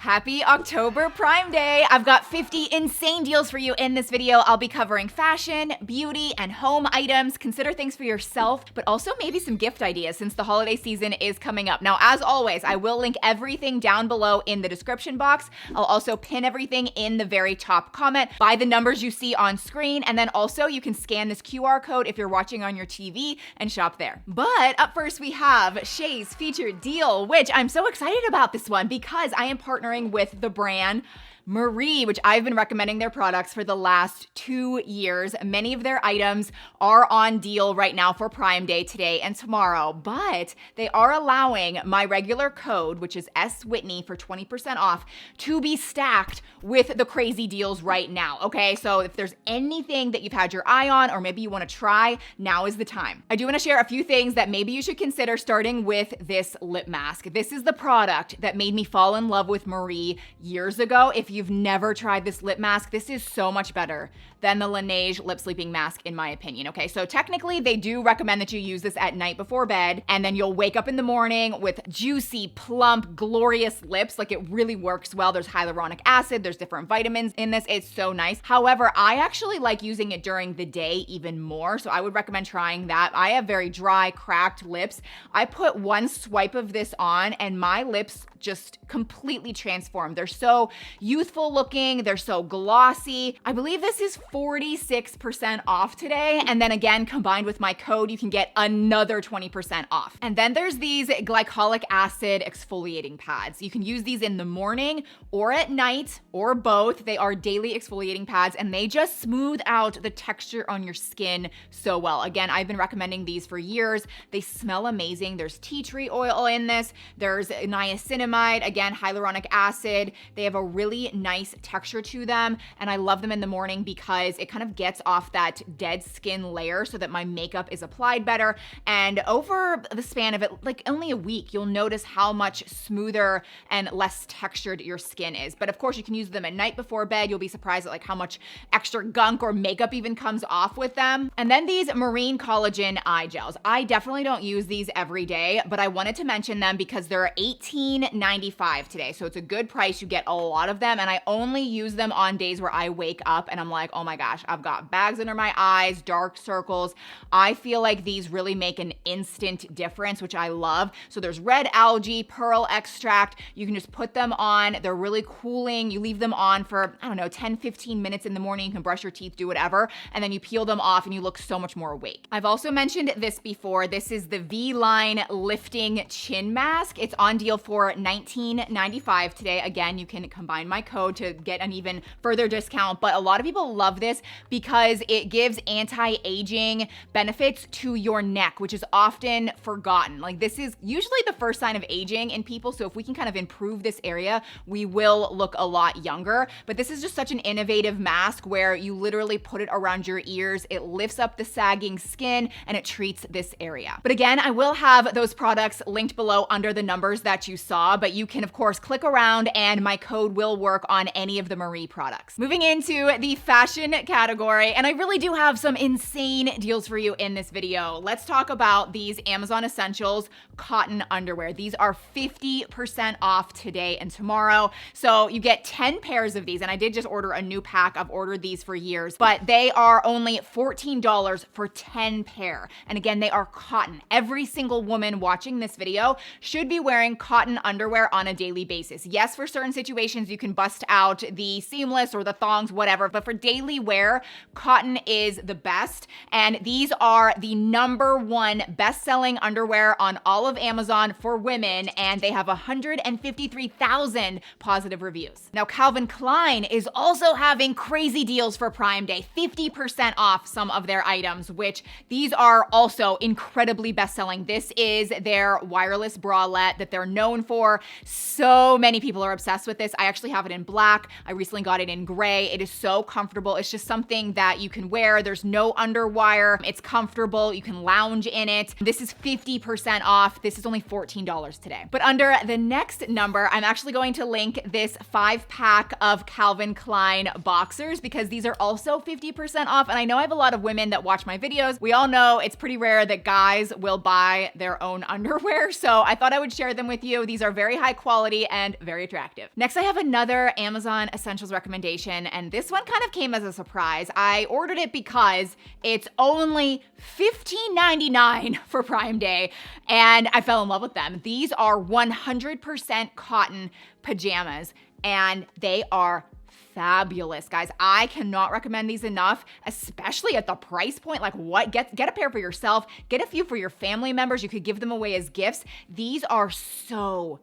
Happy October Prime Day! I've got 50 insane deals for you in this video. I'll be covering fashion, beauty, and home items. Consider things for yourself, but also maybe some gift ideas since the holiday season is coming up. Now, as always, I will link everything down below in the description box. I'll also pin everything in the very top comment by the numbers you see on screen, and then also you can scan this QR code if you're watching on your TV and shop there. But up first, we have Shea's featured deal, which I'm so excited about this one because I am partnering with the brand Marie, which I've been recommending their products for the last 2 years. Many of their items are on deal right now for Prime Day today and tomorrow, but they are allowing my regular code, which is Whitney for 20% off, to be stacked with the crazy deals right now, okay? So if there's anything that you've had your eye on or maybe you wanna try, now is the time. I do wanna share a few things that maybe you should consider, starting with this lip mask. This is the product that made me fall in love with Marie years ago. If you've never tried this lip mask, this is so much better than the Laneige lip sleeping mask in my opinion, okay? So technically they do recommend that you use this at night before bed, and then you'll wake up in the morning with juicy, plump, glorious lips. Like, it really works well. There's hyaluronic acid, there's different vitamins in this. It's so nice. However, I actually like using it during the day even more, so I would recommend trying that. I have very dry, cracked lips. I put one swipe of this on and my lips just completely transformed. They're so youthful looking, they're so glossy. I believe this is 46% off today. And then again, combined with my code, you can get another 20% off. And then there's these glycolic acid exfoliating pads. You can use these in the morning or at night or both. They are daily exfoliating pads and they just smooth out the texture on your skin so well. Again, I've been recommending these for years. They smell amazing. There's tea tree oil in this. There's niacinamide, again, hyaluronic acid. They have a really nice texture to them. And I love them in the morning because it kind of gets off that dead skin layer so that my makeup is applied better. And over the span of it, like only a week, you'll notice how much smoother and less textured your skin is. But of course, you can use them at night before bed. You'll be surprised at like how much extra gunk or makeup even comes off with them. And then these marine collagen eye gels. I definitely don't use these every day, but I wanted to mention them because they're $18.95 today. So it's a good price. You get a lot of them, and I only use them on days where I wake up and I'm like, oh my gosh, I've got bags under my eyes, dark circles. I feel like these really make an instant difference, which I love. So there's red algae, pearl extract. You can just put them on. They're really cooling. You leave them on for, I don't know, 10, 15 minutes in the morning. You can brush your teeth, do whatever, and then you peel them off and you look so much more awake. I've also mentioned this before. This is the V-Line Lifting Chin Mask. It's on deal for $19.95 today. Again, you can combine my code to get an even further discount, but a lot of people love this because it gives anti-aging benefits to your neck, which is often forgotten. Like, this is usually the first sign of aging in people, so if we can kind of improve this area, we will look a lot younger. But this is just such an innovative mask where you literally put it around your ears, it lifts up the sagging skin, and it treats this area. But again, I will have those products linked below under the numbers that you saw, but you can of course click around and my code will work on any of the Marie products. Moving into the fashion category, and I really do have some insane deals for you in this video. Let's talk about these Amazon Essentials cotton underwear. These are 50% off today and tomorrow. So you get 10 pairs of these, and I did just order a new pack. I've ordered these for years, but they are only $14 for 10 pair. And again, they are cotton. Every single woman watching this video should be wearing cotton underwear on a daily basis. Yes, for certain situations, you can bust out the seamless or the thongs, whatever, but for daily wear, cotton is the best. And these are the #1 best-selling underwear on all of Amazon for women, and they have 153,000 positive reviews. Now, Calvin Klein is also having crazy deals for Prime Day, 50% off some of their items, which these are also incredibly best-selling. This is their wireless bralette that they're known for. So many people are obsessed with this. I actually have it in in black. I recently got it in gray. It is so comfortable. It's just something that you can wear. There's no underwire. It's comfortable. You can lounge in it. This is 50% off. This is only $14 today. But under the next number, I'm actually going to link this 5-pack of Calvin Klein boxers because these are also 50% off. And I know I have a lot of women that watch my videos. We all know it's pretty rare that guys will buy their own underwear. So I thought I would share them with you. These are very high quality and very attractive. Next, I have another Amazon Essentials recommendation. And this one kind of came as a surprise. I ordered it because it's only $15.99 for Prime Day. And I fell in love with them. These are 100% cotton pajamas and they are fabulous, guys. I cannot recommend these enough, especially at the price point. Like what? Get a pair for yourself, get a few for your family members. You could give them away as gifts. These are so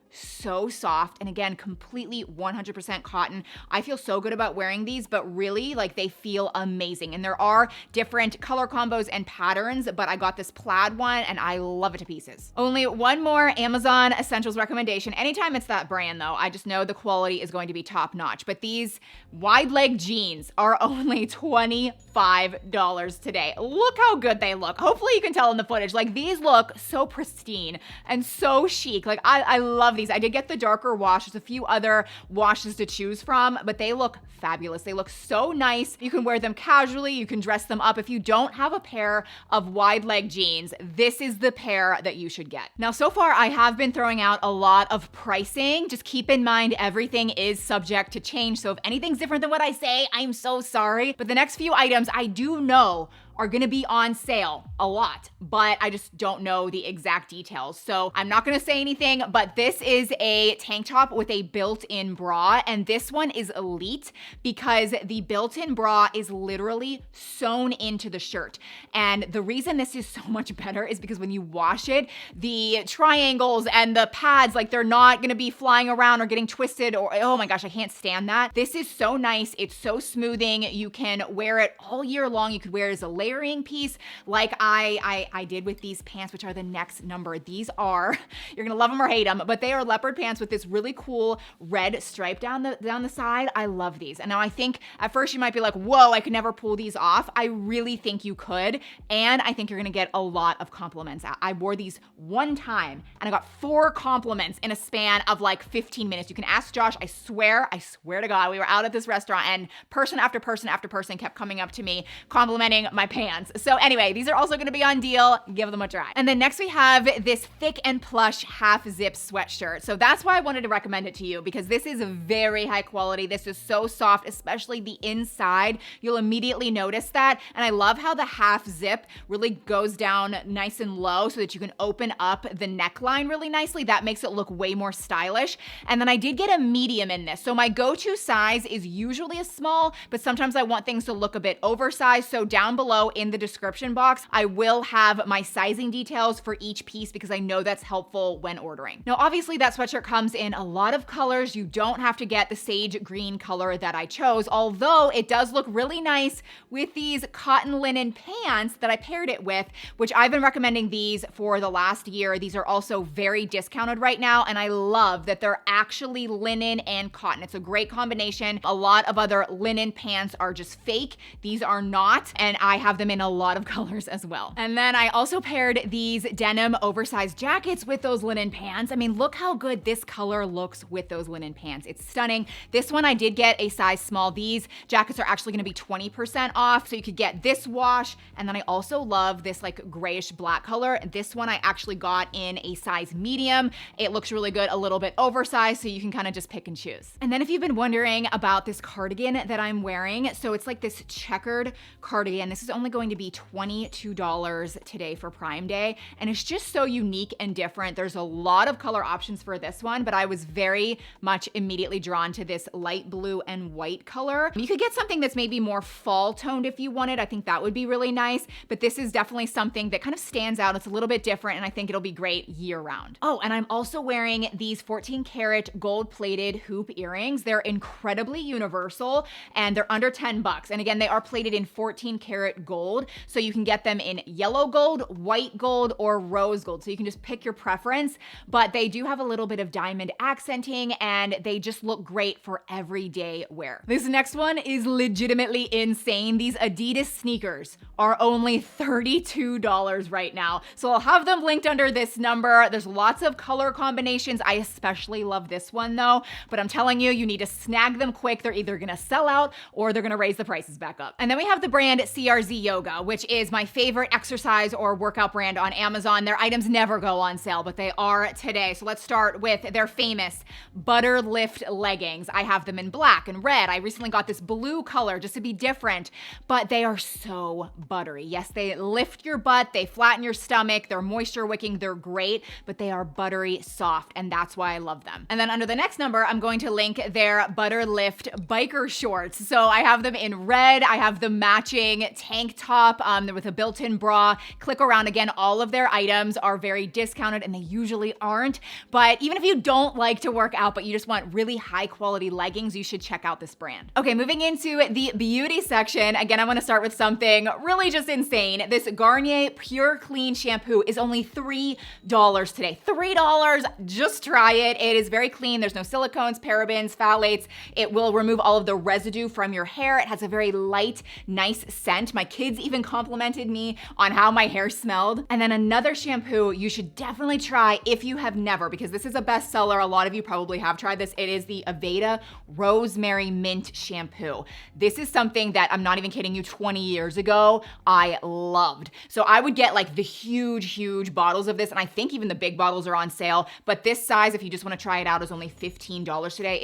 soft. And again, completely 100% cotton. I feel so good about wearing these, but really like they feel amazing. And there are different color combos and patterns, but I got this plaid one and I love it to pieces. Only one more Amazon Essentials recommendation. Anytime it's that brand though, I just know the quality is going to be top notch, but these wide leg jeans are only $25 today. Look how good they look. Hopefully you can tell in the footage, like these look so pristine and so chic. Like I love these. I did get the darker wash. There's a few other washes to choose from, but they look fabulous. They look so nice. You can wear them casually. You can dress them up. If you don't have a pair of wide leg jeans, this is the pair that you should get. Now, so far I have been throwing out a lot of pricing. Just keep in mind, everything is subject to change. So if anything's different than what I say, I'm so sorry. But the next few items I do know are gonna be on sale a lot, but I just don't know the exact details. So I'm not gonna say anything, but this is a tank top with a built-in bra, and this one is elite because the built-in bra is literally sewn into the shirt. And the reason this is so much better is because when you wash it, the triangles and the pads, like they're not gonna be flying around or getting twisted or, oh my gosh, I can't stand that. This is so nice. It's so smoothing. You can wear it all year long. You could wear it as a layering piece like I did with these pants, which are the next number. These are, you're gonna love them or hate them, but they are leopard pants with this really cool red stripe down the side. I love these. And now I think at first you might be like, whoa, I could never pull these off. I really think you could. And I think you're gonna get a lot of compliments. I wore these one time and I got 4 compliments in a span of like 15 minutes. You can ask Josh, I swear to God, we were out at this restaurant and person after person after person kept coming up to me complimenting my pants. So anyway, these are also gonna be on deal. Give them a try. And then next we have this thick and plush half zip sweatshirt. So that's why I wanted to recommend it to you because this is very high quality. This is so soft, especially the inside. You'll immediately notice that. And I love how the half zip really goes down nice and low so that you can open up the neckline really nicely. That makes it look way more stylish. And then I did get a medium in this. So my go-to size is usually a small, but sometimes I want things to look a bit oversized. So down below in the description box, I will have my sizing details for each piece because I know that's helpful when ordering. Now, obviously that sweatshirt comes in a lot of colors. You don't have to get the sage green color that I chose, although it does look really nice with these cotton linen pants that I paired it with, which I've been recommending these for the last year. These are also very discounted right now, and I love that they're actually linen and cotton. It's a great combination. A lot of other linen pants are just fake. These are not, and I have them in a lot of colors as well. And then I also paired these denim oversized jackets with those linen pants. I mean, look how good this color looks with those linen pants. It's stunning. This one I did get a size small. These jackets are actually gonna be 20% off, so you could get this wash. And then I also love this like grayish black color. This one I actually got in a size medium. It looks really good, a little bit oversized, so you can kind of just pick and choose. And then if you've been wondering about this cardigan that I'm wearing, so it's like this checkered cardigan. This is only going to be $22 today for Prime Day. And it's just so unique and different. There's a lot of color options for this one, but I was very much immediately drawn to this light blue and white color. You could get something that's maybe more fall toned if you wanted. I think that would be really nice, but this is definitely something that kind of stands out. It's a little bit different and I think it'll be great year round. Oh, and I'm also wearing these 14 karat gold plated hoop earrings. They're incredibly universal and they're under $10. And again, they are plated in 14 karat gold. So you can get them in yellow gold, white gold, or rose gold. So you can just pick your preference, but they do have a little bit of diamond accenting and they just look great for everyday wear. This next one is legitimately insane. These Adidas sneakers are only $32 right now. So I'll have them linked under this number. There's lots of color combinations. I especially love this one though, but I'm telling you, you need to snag them quick. They're either gonna sell out or they're gonna raise the prices back up. And then we have the brand CRZ Yoga, which is my favorite exercise or workout brand on Amazon. Their items never go on sale, but they are today. So let's start with their famous Butter Lift leggings. I have them in black and red. I recently got this blue color just to be different, but they are so buttery. Yes, they lift your butt, they flatten your stomach, they're moisture wicking, they're great, but they are buttery soft, and that's why I love them. And then under the next number, I'm going to link their Butter Lift biker shorts. So I have them in red, I have the matching tank top with a built-in bra. Click around again, all of their items are very discounted and they usually aren't, but even if you don't like to work out, but you just want really high quality leggings, you should check out this brand. Okay, moving into the beauty section. Again, I want to start with something really just insane. This Garnier Pure Clean shampoo is only $3 today. $3, just try it. It is very clean. There's no silicones, parabens, phthalates. It will remove all of the residue from your hair. It has a very light, nice scent. My kids even complimented me on how my hair smelled. And then another shampoo you should definitely try if you have never, because this is a bestseller. A lot of you probably have tried this. It is the Aveda Rosemary Mint Shampoo. This is something that, I'm not even kidding you, 20 years ago, I loved. So I would get like the huge bottles of this, and I think even the big bottles are on sale, but this size, if you just want to try it out, is only $15 today.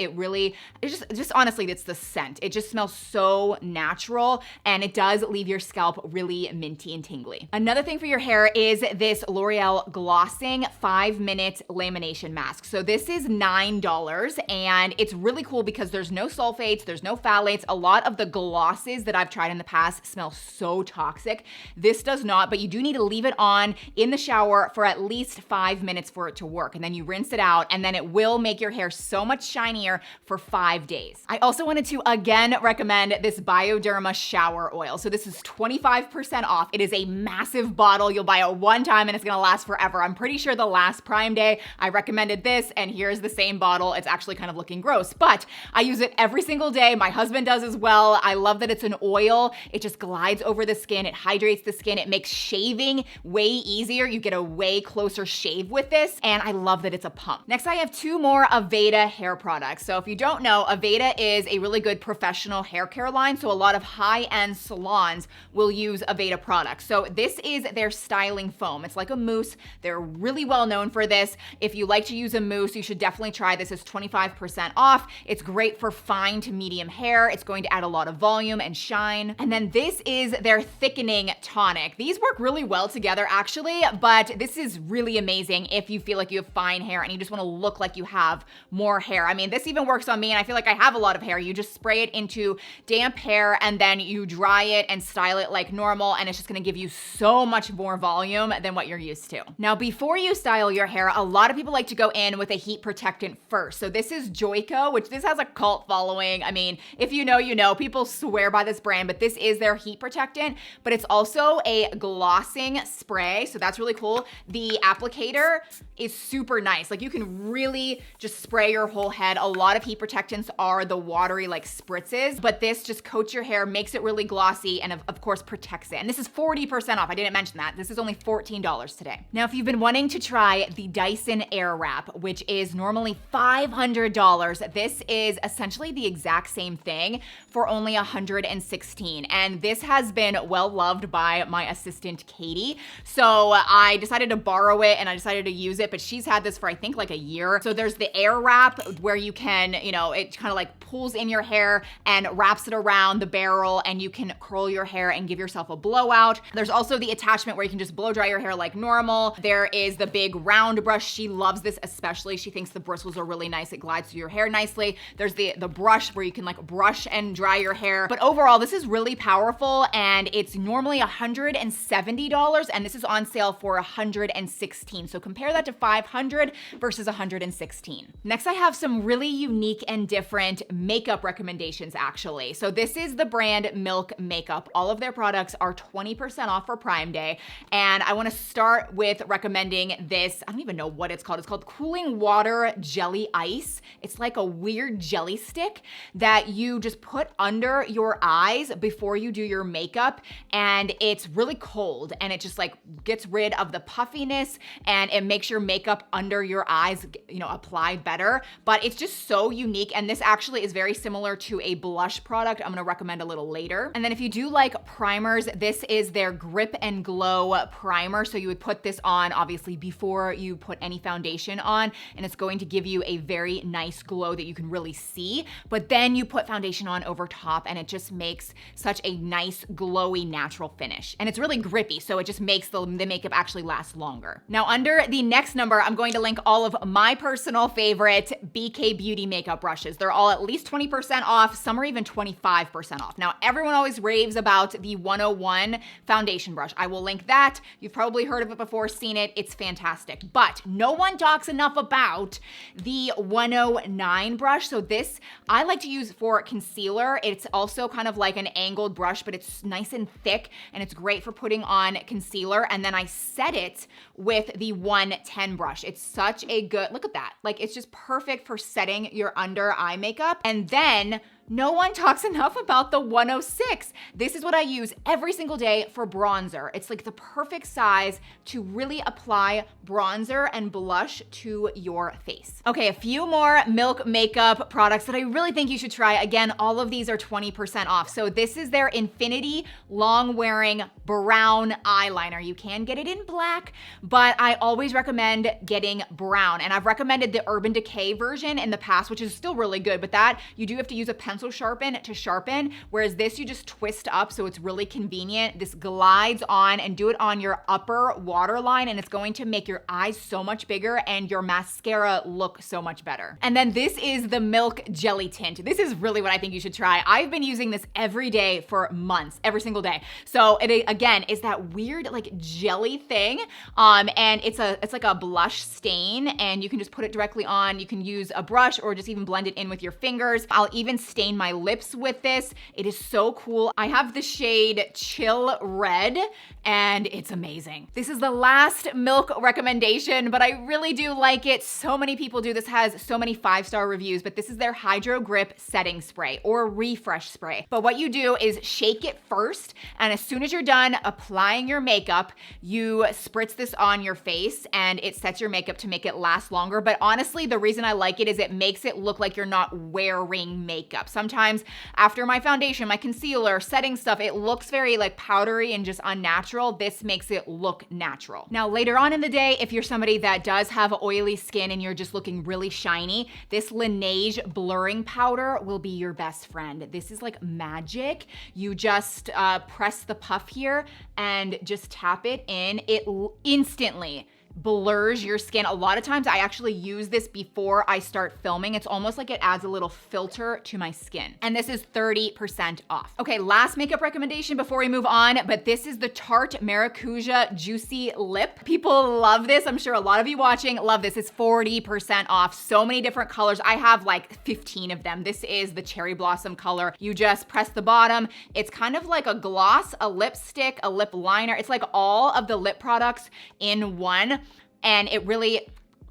It's just honestly, it's the scent. It just smells so natural, and it does leave your scalp really minty and tingly. Another thing for your hair is this L'Oreal Glossing 5-minute lamination mask. So this is $9, and it's really cool because there's no sulfates, there's no phthalates. A lot of the glosses that I've tried in the past smell so toxic. This does not, but you do need to leave it on in the shower for at least 5 minutes for it to work. And then you rinse it out, and then it will make your hair so much shinier for 5 days. I also wanted to again recommend this Bioderma shower oil. So this is 25% off. It is a massive bottle. You'll buy it one time and it's gonna last forever. I'm pretty sure the last Prime Day I recommended this, and here's the same bottle. It's actually kind of looking gross, but I use it every single day. My husband does as well. I love that it's an oil. It just glides over the skin. It hydrates the skin. It makes shaving way easier. You get a way closer shave with this, and I love that it's a pump. Next, I have 2 more Aveda hair products. So if you don't know, Aveda is a really good professional hair care line. So a lot of high-end salons will use Aveda products. So this is their styling foam. It's like a mousse. They're really well known for this. If you like to use a mousse, you should definitely try this. It's 25% off. It's great for fine to medium hair. It's going to add a lot of volume and shine. And then this is their thickening tonic. These work really well together actually, but this is really amazing if you feel like you have fine hair and you just want to look like you have more hair. I mean, this even works on me, and I feel like I have a lot of hair. You just spray it into damp hair and then you dry it and style it like normal, and it's just going to give you so much more volume than what you're used to. Now, before you style your hair, a lot of people like to go in with a heat protectant first. So this is Joico, which this has a cult following. I mean, if you know, you know. People swear by this brand, but this is their heat protectant, but it's also a glossing spray. So that's really cool. The applicator is super nice. Like, you can really just spray your whole head. A lot of heat protectants are the watery like spritzes, but this just coats your hair, makes it really glossy, and of course protects it. And this is 40% off. I didn't mention that. This is only $14 today. Now, if you've been wanting to try the Dyson Airwrap, which is normally $500, this is essentially the exact same thing for only $116. And this has been well loved by my assistant, Katie. So I decided to borrow it and I decided to use it, but she's had this for I think like a year. So there's the Airwrap where you can, it kind of like pulls in your hair and wraps it around the barrel, and you can curl your hair and give yourself a blowout. There's also the attachment where you can just blow dry your hair like normal. There is the big round brush. She loves this especially. She thinks the bristles are really nice. It glides through your hair nicely. There's the brush where you can like brush and dry your hair. But overall, this is really powerful, and it's normally $170, and this is on sale for $116. So compare that to $500 versus $116. Next, I have some really unique and different makeup recommendations actually. So this is the brand Milk Makeup. All of their products are 20% off for Prime Day. And I wanna start with recommending this, I don't even know what it's called. It's called Cooling Water Jelly Ice. It's like a weird jelly stick that you just put under your eyes before you do your makeup. And it's really cold and it just like gets rid of the puffiness and it makes your makeup under your eyes, apply better. But it's just so unique. And this actually is very similar to a blush product I'm gonna recommend a little later. And then if you do like primers, this is their Grip and Glow primer. So you would put this on obviously before you put any foundation on, and it's going to give you a very nice glow that you can really see. But then you put foundation on over top and it just makes such a nice glowy natural finish. And it's really grippy, so it just makes the makeup actually last longer. Now under the next number, I'm going to link all of my personal favorite BK Beauty makeup brushes. They're all at least 20% off, some are even 25% off. Now everyone always raves about the 101 foundation brush. I will link that. You've probably heard of it before, seen it, it's fantastic. But no one talks enough about the 109 brush. So this I like to use for concealer. It's also kind of like an angled brush, but it's nice and thick and it's great for putting on concealer. And then I set it with the 110 brush. It's such a good, look at that. Like it's just perfect for setting your under eye makeup. And then no one talks enough about the 106. This is what I use every single day for bronzer. It's like the perfect size to really apply bronzer and blush to your face. Okay, a few more Milk makeup products that I really think you should try. Again, all of these are 20% off. So this is their Infinity Long Wearing Brown Eyeliner. You can get it in black, but I always recommend getting brown. And I've recommended the Urban Decay version in the past, which is still really good, but that you do have to use a pencil sharpen to sharpen, whereas this you just twist up, so it's really convenient. This glides on, and do it on your upper waterline, and it's going to make your eyes so much bigger and your mascara look so much better. And then this is the Milk Jelly Tint. This is really what I think you should try. I've been using this every day for months, every single day. So it again is that weird like jelly thing, and it's like a blush stain, and you can just put it directly on. You can use a brush or just even blend it in with your fingers. I'll even stain my lips with this. It is so cool. I have the shade Chill Red and it's amazing. This is the last Milk recommendation, but I really do like it. So many people do. This has so many 5-star reviews, but this is their Hydro Grip Setting Spray or Refresh Spray. But what you do is shake it first, and as soon as you're done applying your makeup, you spritz this on your face and it sets your makeup to make it last longer. But honestly, the reason I like it is it makes it look like you're not wearing makeup. Sometimes after my foundation, my concealer, setting stuff, it looks very like powdery and just unnatural. This makes it look natural. Now later on in the day, if you're somebody that does have oily skin and you're just looking really shiny, this Laneige blurring powder will be your best friend. This is like magic. You just press the puff here and just tap it in. It instantly blurs your skin. A lot of times I actually use this before I start filming. It's almost like it adds a little filter to my skin. And this is 30% off. Okay, last makeup recommendation before we move on, but this is the Tarte Maracuja Juicy Lip. People love this. I'm sure a lot of you watching love this. It's 40% off. So many different colors. I have like 15 of them. This is the Cherry Blossom color. You just press the bottom. It's kind of like a gloss, a lipstick, a lip liner. It's like all of the lip products in one. And it really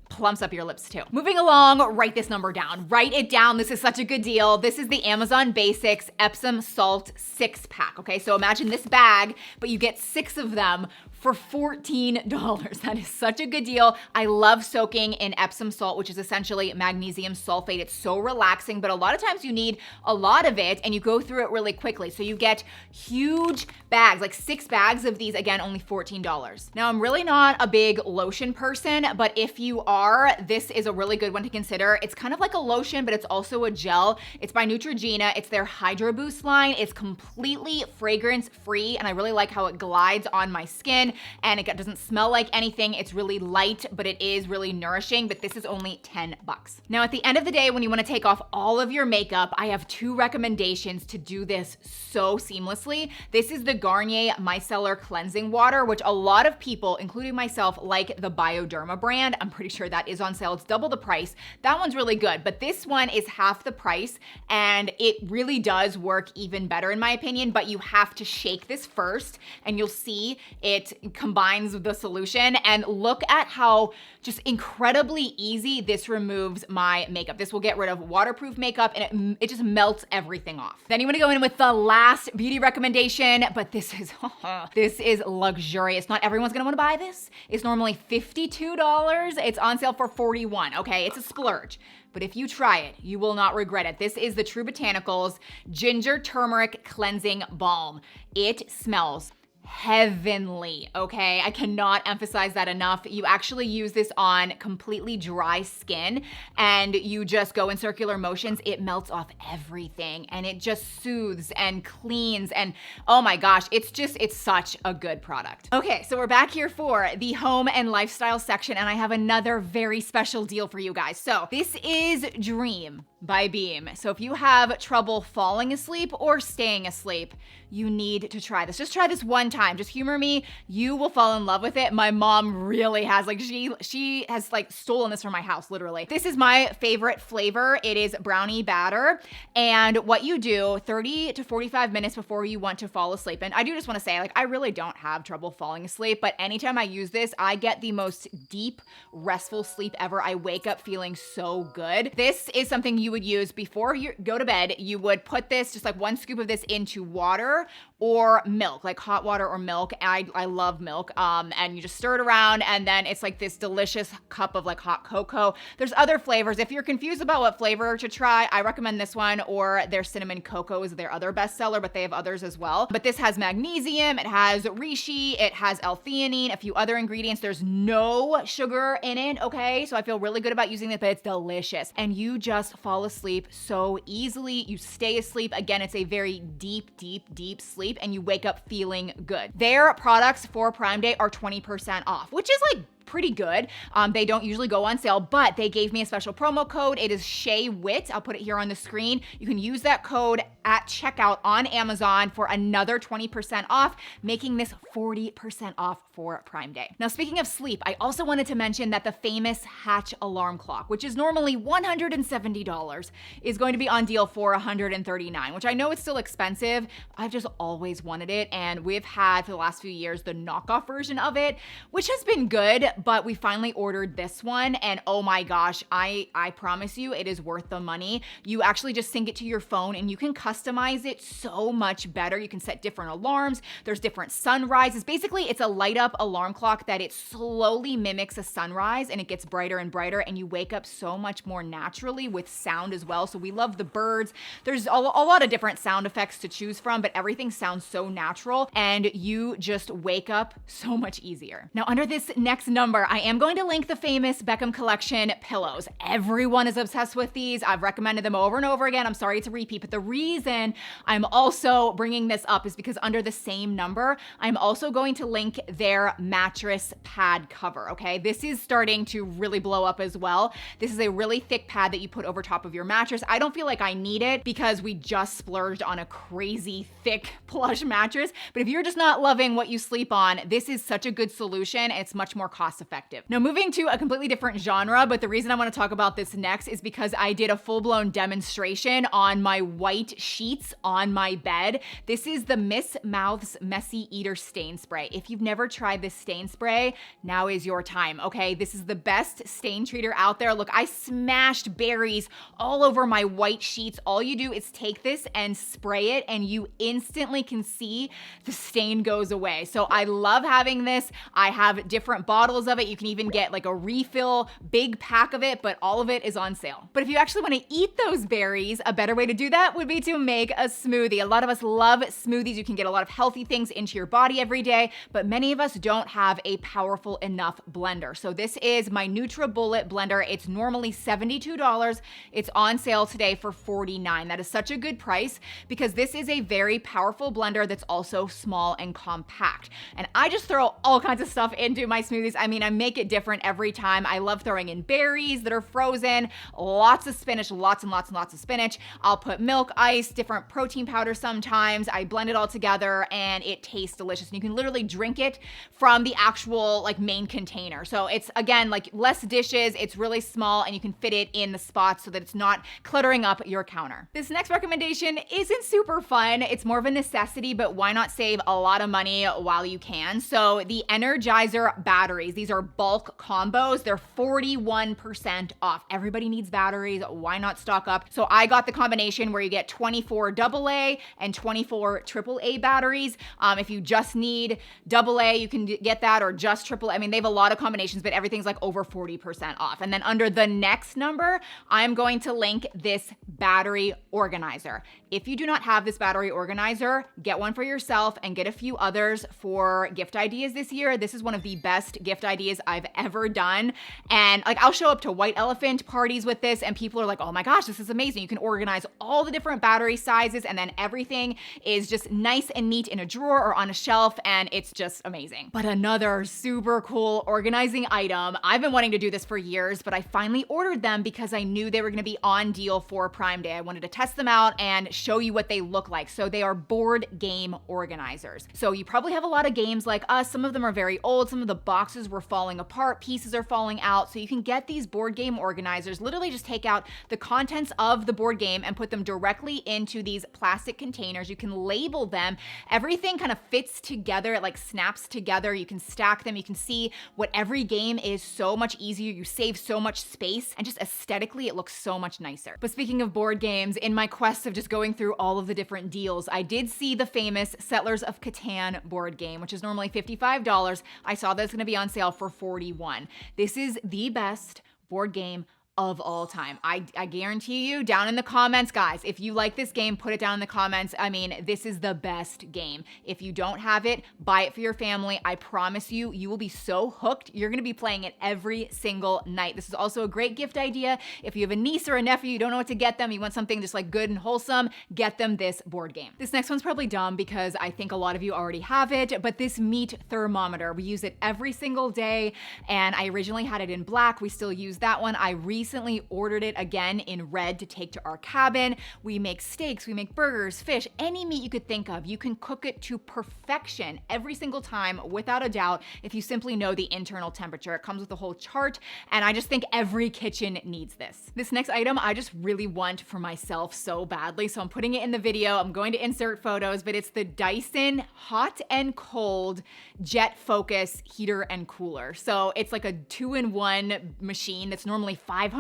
plumps up your lips too. Moving along, write this number down. Write it down. This is such a good deal. This is the Amazon Basics Epsom Salt 6-pack, okay? So imagine this bag, but you get 6 of them for $14. That is such a good deal. I love soaking in Epsom salt, which is essentially magnesium sulfate. It's so relaxing, but a lot of times you need a lot of it and you go through it really quickly. So you get huge bags, like 6 bags of these, again, only $14. Now, I'm really not a big lotion person, but if you are, this is a really good one to consider. It's kind of like a lotion, but it's also a gel. It's by Neutrogena. It's their Hydro Boost line. It's completely fragrance free, and I really like how it glides on my skin. skin, and it doesn't smell like anything. It's really light, but it is really nourishing, but this is only 10 bucks. Now, at the end of the day, when you wanna take off all of your makeup, I have 2 recommendations to do this so seamlessly. This is the Garnier Micellar Cleansing Water, which a lot of people, including myself, like the Bioderma brand. I'm pretty sure that is on sale. It's double the price. That one's really good, but this one is half the price, and it really does work even better in my opinion, but you have to shake this first, and you'll see it combines with the solution, and look at how just incredibly easy this removes my makeup. This will get rid of waterproof makeup, and it just melts everything off. Then you wanna go in with the last beauty recommendation, but this is luxurious. Not everyone's gonna wanna buy this. It's normally $52. It's on sale for $41, okay? It's a splurge. But if you try it, you will not regret it. This is the True Botanicals Ginger Turmeric Cleansing Balm. It smells heavenly, okay? I cannot emphasize that enough. You actually use this on completely dry skin, and you just go in circular motions. It melts off everything, and it just soothes and cleans, and oh my gosh, it's such a good product. Okay, so we're back here for the home and lifestyle section, and I have another very special deal for you guys. So this is Dream by Beam. So if you have trouble falling asleep or staying asleep, you need to try this. Just try this one time. Just humor me. You will fall in love with it. My mom really has. Like, she has like stolen this from my house, literally. This is my favorite flavor. It is brownie batter. And what you do 30 to 45 minutes before you want to fall asleep. And I do just want to say, like, I really don't have trouble falling asleep, but anytime I use this, I get the most deep, restful sleep ever. I wake up feeling so good. This is something you would use before you go to bed. You would put this, just like 1 scoop of this, into water or milk, like hot water or milk. I love milk. And you just stir it around, and then it's like this delicious cup of like hot cocoa. There's other flavors. If you're confused about what flavor to try, I recommend this one, or their cinnamon cocoa is their other bestseller, but they have others as well. But this has magnesium, it has reishi, it has L-theanine, a few other ingredients. There's no sugar in it, okay? So I feel really good about using this, but it's delicious. And you just fall asleep so easily. You stay asleep. Again, it's a very deep, deep, deep sleep, and you wake up feeling good. Their products for Prime Day are 20% off, which is like pretty good. They don't usually go on sale, but they gave me a special promo code. It is Shea Wit. I'll put it here on the screen. You can use that code at checkout on Amazon for another 20% off, making this 40% off for Prime Day. Now, speaking of sleep, I also wanted to mention that the famous Hatch alarm clock, which is normally $170, is going to be on deal for $139, which I know it's still expensive. I've just always wanted it, and we've had for the last few years the knockoff version of it, which has been good, but we finally ordered this one, and oh my gosh, I promise you it is worth the money. You actually just sync it to your phone, and you can customize it so much better. You can set different alarms. There's different sunrises. Basically, it's a light up alarm clock that it slowly mimics a sunrise, and it gets brighter and brighter, and you wake up so much more naturally with sound as well. So we love the birds. There's a lot of different sound effects to choose from, but everything sounds so natural, and you just wake up so much easier. Now, under this next number, I am going to link the famous Beckham Collection pillows. Everyone is obsessed with these. I've recommended them over and over again. I'm sorry to repeat, but the reason I'm also bringing this up is because under the same number, I'm also going to link their mattress pad cover, okay? This is starting to really blow up as well. This is a really thick pad that you put over top of your mattress. I don't feel like I need it because we just splurged on a crazy thick plush mattress, but if you're just not loving what you sleep on, this is such a good solution. It's much more cost effective. Now, moving to a completely different genre, but the reason I want to talk about this next is because I did a full-blown demonstration on my white sheets on my bed. This is the Miss Mouth's Messy Eater Stain Spray. If you've never tried this stain spray, now is your time, okay? This is the best stain treater out there. Look, I smashed berries all over my white sheets. All you do is take this and spray it, and you instantly can see the stain goes away. So I love having this. I have different bottles refills of it. You can even get like a refill big pack of it, but all of it is on sale. But if you actually want to eat those berries, a better way to do that would be to make a smoothie. A lot of us love smoothies. You can get a lot of healthy things into your body every day, but many of us don't have a powerful enough blender. So this is my NutriBullet blender. It's normally $72. It's on sale today for $49. That is such a good price because this is a very powerful blender that's also small and compact. And I just throw all kinds of stuff into my smoothies. I mean, I make it different every time. I love throwing in berries that are frozen, lots of spinach, lots and lots and lots of spinach. I'll put milk, ice, different protein powder sometimes. I blend it all together and it tastes delicious. And you can literally drink it from the actual like main container. So it's again, like less dishes, it's really small and you can fit it in the spots so that it's not cluttering up your counter. This next recommendation isn't super fun. It's more of a necessity, but why not save a lot of money while you can? So the Energizer batteries, these are bulk combos. They're 41% off. Everybody needs batteries. Why not stock up? So I got the combination where you get 24 AA and 24 AAA batteries. If you just need AA, you can get that, or just AAA. I mean, they have a lot of combinations, but everything's like over 40% off. And then under the next number, I'm going to link this battery organizer. If you do not have this battery organizer, get one for yourself and get a few others for gift ideas this year. This is one of the best gift ideas I've ever done. And like, I'll show up to white elephant parties with this and people are like, oh my gosh, this is amazing. You can organize all the different battery sizes and then everything is just nice and neat in a drawer or on a shelf, and it's just amazing. But another super cool organizing item, I've been wanting to do this for years, but I finally ordered them because I knew they were gonna be on deal for Prime Day. I wanted to test them out and show you what they look like. So they are board game organizers. So you probably have a lot of games like us. Some of them are very old. Some of the boxes were falling apart. Pieces are falling out. So you can get these board game organizers, literally just take out the contents of the board game and put them directly into these plastic containers. You can label them. Everything kind of fits together. It like snaps together. You can stack them. You can see what every game is so much easier. You save so much space, and just aesthetically, it looks so much nicer. But speaking of board games, in my quest of just going through all of the different deals, I did see the famous Settlers of Catan board game, which is normally $55. I saw that it's gonna be on sale for $41. This is the best board game of all time. I guarantee you, down in the comments, guys, if you like this game, put it down in the comments. I mean, this is the best game. If you don't have it, buy it for your family. I promise you, you will be so hooked. You're gonna be playing it every single night. This is also a great gift idea. If you have a niece or a nephew, you don't know what to get them, you want something just like good and wholesome, get them this board game. This next one's probably dumb because I think a lot of you already have it, but this meat thermometer, we use it every single day, and I originally had it in black. We still use that one. I recently ordered it again in red to take to our cabin. We make steaks, we make burgers, fish, any meat you could think of. You can cook it to perfection every single time without a doubt if you simply know the internal temperature. It comes with a whole chart, and I just think every kitchen needs this. This next item I just really want for myself so badly, so I'm putting it in the video. I'm going to insert photos, but it's the Dyson Hot and Cold Jet Focus Heater and Cooler. So it's like a 2-in-1 machine that's normally $500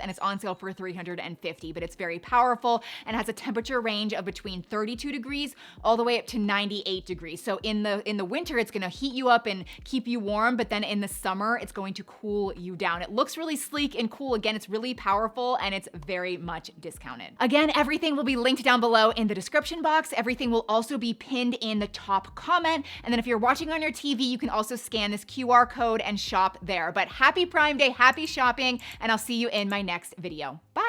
and it's on sale for $350, but it's very powerful and has a temperature range of between 32 degrees all the way up to 98 degrees. So in the winter, it's gonna heat you up and keep you warm, but then in the summer, it's going to cool you down. It looks really sleek and cool. Again, it's really powerful and it's very much discounted. Again, everything will be linked down below in the description box. Everything will also be pinned in the top comment. And then if you're watching on your TV, you can also scan this QR code and shop there. But happy Prime Day, happy shopping, and I'll see you in my next video. Bye.